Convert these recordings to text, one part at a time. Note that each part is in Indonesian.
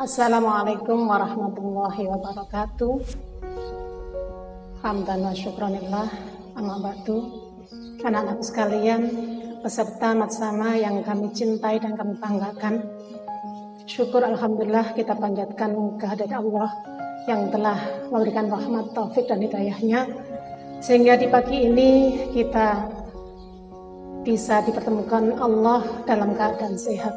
Assalamualaikum warahmatullahi wabarakatuh. Hamdan wa syukranillah, amma ba'du. Anak-anak sekalian, peserta matsama yang kami cintai dan kami banggakan, syukur alhamdulillah kita panjatkan kehadirat Allah yang telah memberikan rahmat, taufik dan hidayahnya, sehingga di pagi ini kita bisa dipertemukan Allah dalam keadaan sehat.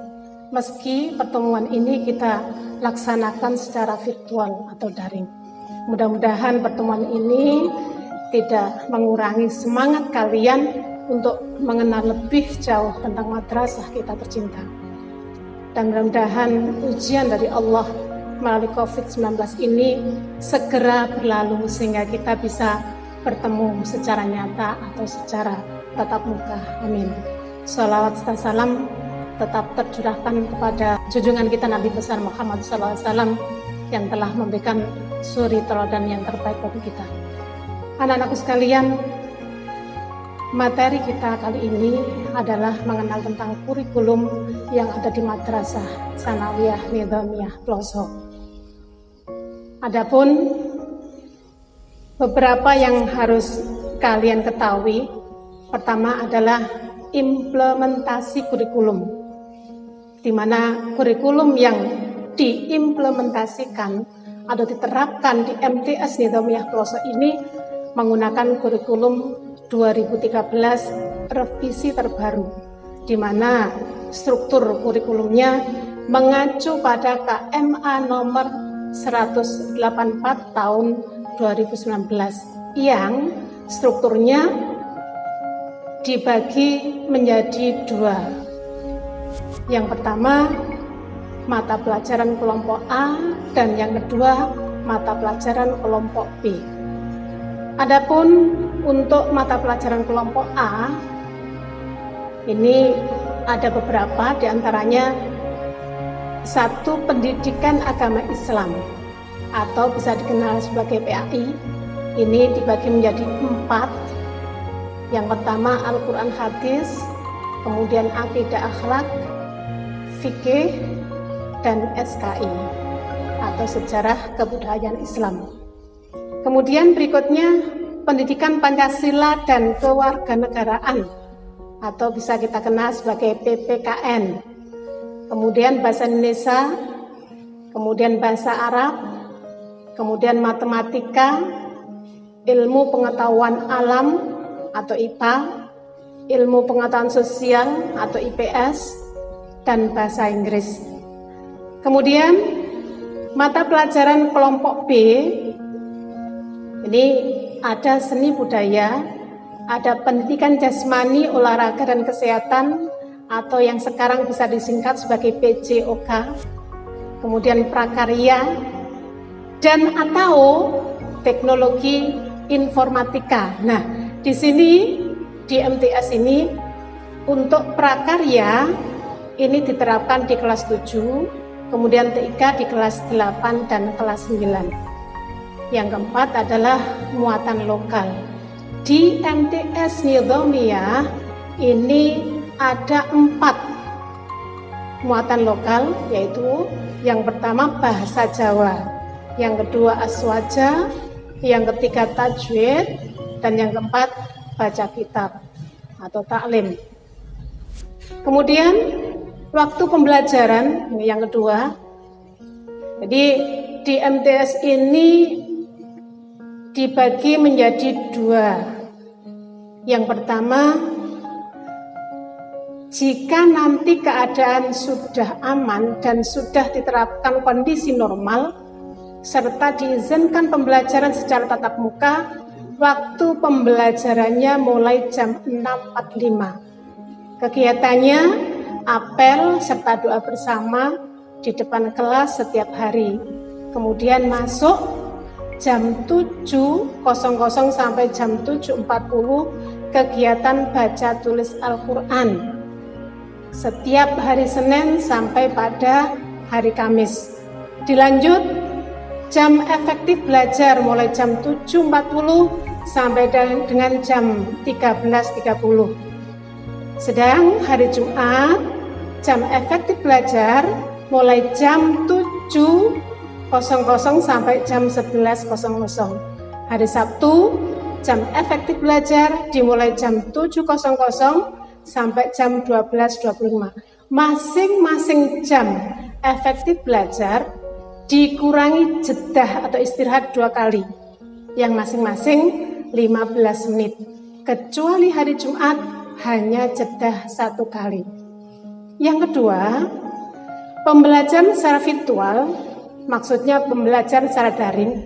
Meski pertemuan ini kita laksanakan secara virtual atau daring. Mudah-mudahan pertemuan ini tidak mengurangi semangat kalian untuk mengenal lebih jauh tentang madrasah kita tercinta. Dan mudah-mudahan ujian dari Allah melalui COVID-19 ini segera berlalu sehingga kita bisa bertemu secara nyata atau secara tatap muka. Amin. Shalawat serta salam tetap tercurahkan kepada junjungan kita Nabi besar Muhammad SAW yang telah memberikan suri teladan yang terbaik bagi kita. Anak-anakku sekalian, materi kita kali ini adalah mengenal tentang kurikulum yang ada di Madrasah Tsanawiyah Nidhamiyah Ploso. Adapun beberapa yang harus kalian ketahui, pertama adalah implementasi kurikulum, di mana kurikulum yang diimplementasikan atau diterapkan di MTS Nidhamiyah Ploso ini menggunakan kurikulum 2013 revisi terbaru, di mana struktur kurikulumnya mengacu pada KMA nomor 184 tahun 2019 yang strukturnya dibagi menjadi dua. Yang pertama, mata pelajaran kelompok A, dan yang kedua, mata pelajaran kelompok B. Adapun untuk mata pelajaran kelompok A, ini ada beberapa, diantaranya satu, pendidikan agama Islam atau bisa dikenal sebagai PAI. Ini dibagi menjadi 4. Yang pertama Al-Quran Hadis, kemudian Akidah Akhlak, Fikih, dan SKI atau Sejarah Kebudayaan Islam. Kemudian berikutnya pendidikan Pancasila dan Kewarganegaraan atau bisa kita kenal sebagai PPKN. Kemudian bahasa Indonesia, kemudian bahasa Arab, kemudian matematika, ilmu pengetahuan alam atau IPA, ilmu pengetahuan sosial atau IPS, dan bahasa Inggris. Kemudian mata pelajaran kelompok B, ini ada seni budaya, ada pendidikan jasmani, olahraga dan kesehatan atau yang sekarang bisa disingkat sebagai PJOK, kemudian prakarya, dan atau teknologi informatika. Nah, di sini di MTS ini untuk prakarya ini diterapkan di kelas 7, kemudian TIK di kelas 8 dan kelas 9. Yang keempat adalah muatan lokal. Di MTS Nidhamiyah ini ada 4 muatan lokal, yaitu yang pertama bahasa Jawa, yang kedua aswaja, yang ketiga tajwid, dan yang keempat baca kitab atau taklim. Kemudian waktu pembelajaran yang kedua, jadi di MTS ini dibagi menjadi 2. Yang pertama, jika nanti keadaan sudah aman dan sudah diterapkan kondisi normal serta diizinkan pembelajaran secara tatap muka, waktu pembelajarannya mulai jam 6.45. Kegiatannya apel serta doa bersama di depan kelas setiap hari. Kemudian masuk jam 7.00 sampai jam 7.40 kegiatan baca tulis Al-Quran setiap hari Senin sampai pada hari Kamis. Dilanjut jam efektif belajar mulai jam 7.40 sampai dengan jam 13.30. Sedang hari Jumat jam efektif belajar mulai jam 7 7.00 sampai jam 11.00. Hari Sabtu, jam efektif belajar dimulai jam 7.00 sampai jam 12.25. Masing-masing jam efektif belajar dikurangi jeda atau istirahat 2 kali, yang masing-masing 15 menit. Kecuali hari Jumat hanya jeda 1 kali. Yang kedua, pembelajaran secara virtual, maksudnya pembelajaran secara daring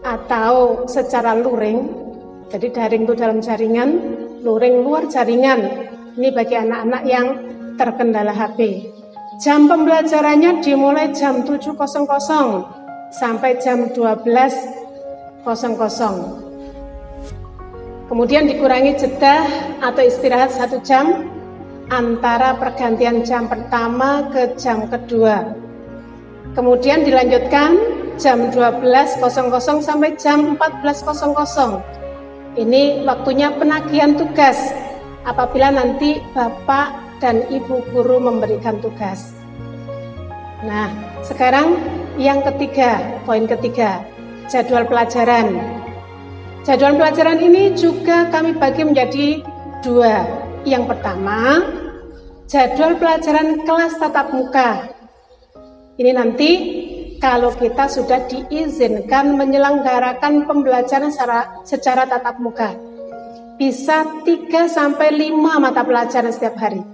atau secara luring. Jadi daring itu dalam jaringan, luring luar jaringan. Ini bagi anak-anak yang terkendala HP. Jam pembelajarannya dimulai jam 7.00 sampai jam 12.00. Kemudian dikurangi jeda atau istirahat 1 jam antara pergantian jam pertama ke jam kedua. Kemudian dilanjutkan jam 12.00 sampai jam 14.00. Ini waktunya penagihan tugas apabila nanti Bapak dan Ibu guru memberikan tugas. Nah, sekarang yang ketiga, poin ketiga, jadwal pelajaran. Jadwal pelajaran ini juga kami bagi menjadi 2. Yang pertama, jadwal pelajaran kelas tatap muka. Ini nanti kalau kita sudah diizinkan menyelenggarakan pembelajaran secara tatap muka. Bisa 3 sampai 5 mata pelajaran setiap hari.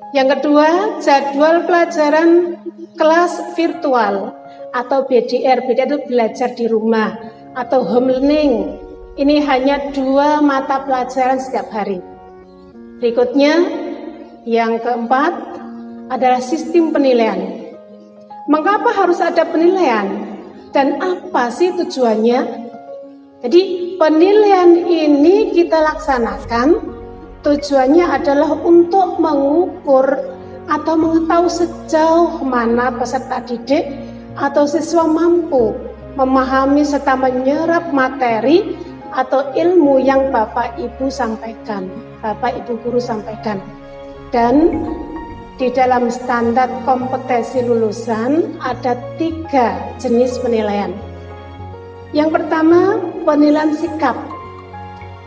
Yang kedua, jadwal pelajaran kelas virtual atau BDR. BDR itu belajar di rumah atau home learning. Ini hanya 2 mata pelajaran setiap hari. Berikutnya, yang keempat adalah sistem penilaian. Mengapa harus ada penilaian? Dan apa sih tujuannya? Jadi penilaian ini kita laksanakan, tujuannya adalah untuk mengukur atau mengetahui sejauh mana peserta didik atau siswa mampu memahami serta menyerap materi atau ilmu yang Bapak Ibu sampaikan, Bapak Ibu guru sampaikan. Dan di dalam standar kompetensi lulusan ada 3 jenis penilaian. Yang pertama, penilaian sikap,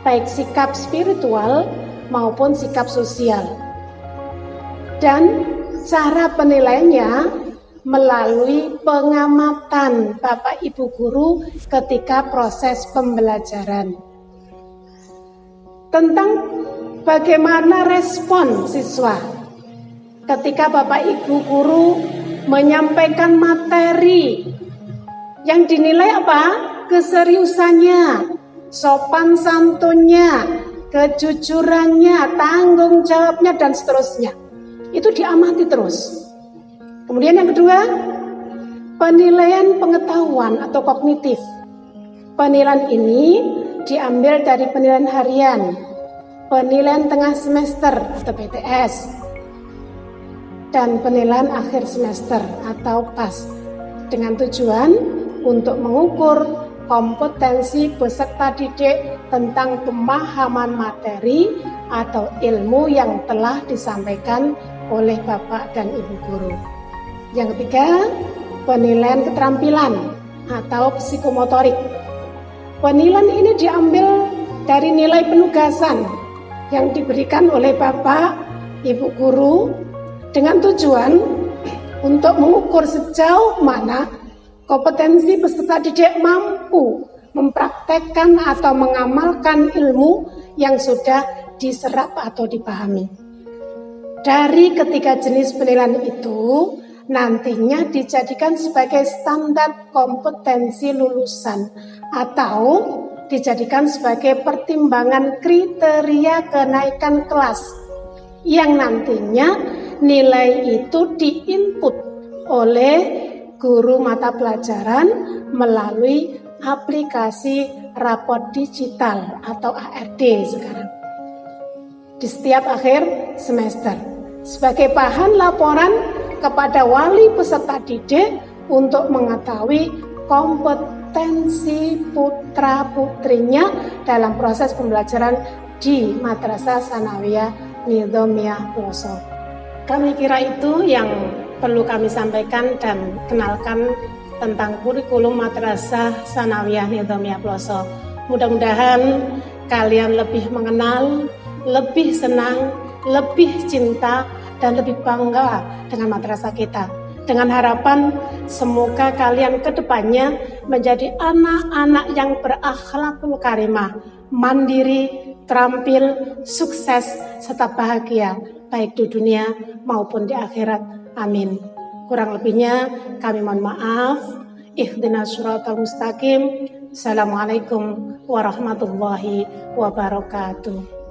baik sikap spiritual maupun sikap sosial. Dan cara penilaiannya melalui pengamatan Bapak Ibu guru ketika proses pembelajaran. Tentang bagaimana respon siswa ketika Bapak Ibu guru menyampaikan materi yang dinilai apa? Keseriusannya, sopan santunnya, kejujurannya, tanggung jawabnya, dan seterusnya. Itu diamati terus. Kemudian yang kedua, penilaian pengetahuan atau kognitif. Penilaian ini diambil dari penilaian harian, penilaian tengah semester atau PTS, dan penilaian akhir semester atau PAS, dengan tujuan untuk mengukur kompetensi peserta didik tentang pemahaman materi atau ilmu yang telah disampaikan oleh Bapak dan Ibu guru. Yang ketiga, penilaian keterampilan atau psikomotorik. Penilaian ini diambil dari nilai penugasan yang diberikan oleh Bapak Ibu guru dengan tujuan untuk mengukur sejauh mana kompetensi peserta didik mampu mempraktekkan atau mengamalkan ilmu yang sudah diserap atau dipahami. Dari ketiga jenis penilaian itu nantinya dijadikan sebagai standar kompetensi lulusan atau dijadikan sebagai pertimbangan kriteria kenaikan kelas yang nantinya nilai itu diinput oleh guru mata pelajaran melalui aplikasi raport digital atau ARD sekarang di setiap akhir semester sebagai bahan laporan kepada wali peserta didik untuk mengetahui kompetensi putra putrinya dalam proses pembelajaran di Madrasah Tsanawiyah Nidhamiyah Poso. Kami kira itu yang perlu kami sampaikan dan kenalkan tentang kurikulum Madrasah Sanawiyah Nidhamiyah Ploso. Mudah-mudahan kalian lebih mengenal, lebih senang, lebih cinta, dan lebih bangga dengan madrasah kita. Dengan harapan semoga kalian kedepannya menjadi anak-anak yang berakhlakul karimah, mandiri, terampil, sukses, serta bahagia, baik di dunia maupun di akhirat. Amin. Kurang lebihnya kami mohon maaf. Ihdinas siratal mustaqim. Assalamualaikum warahmatullahi wabarakatuh.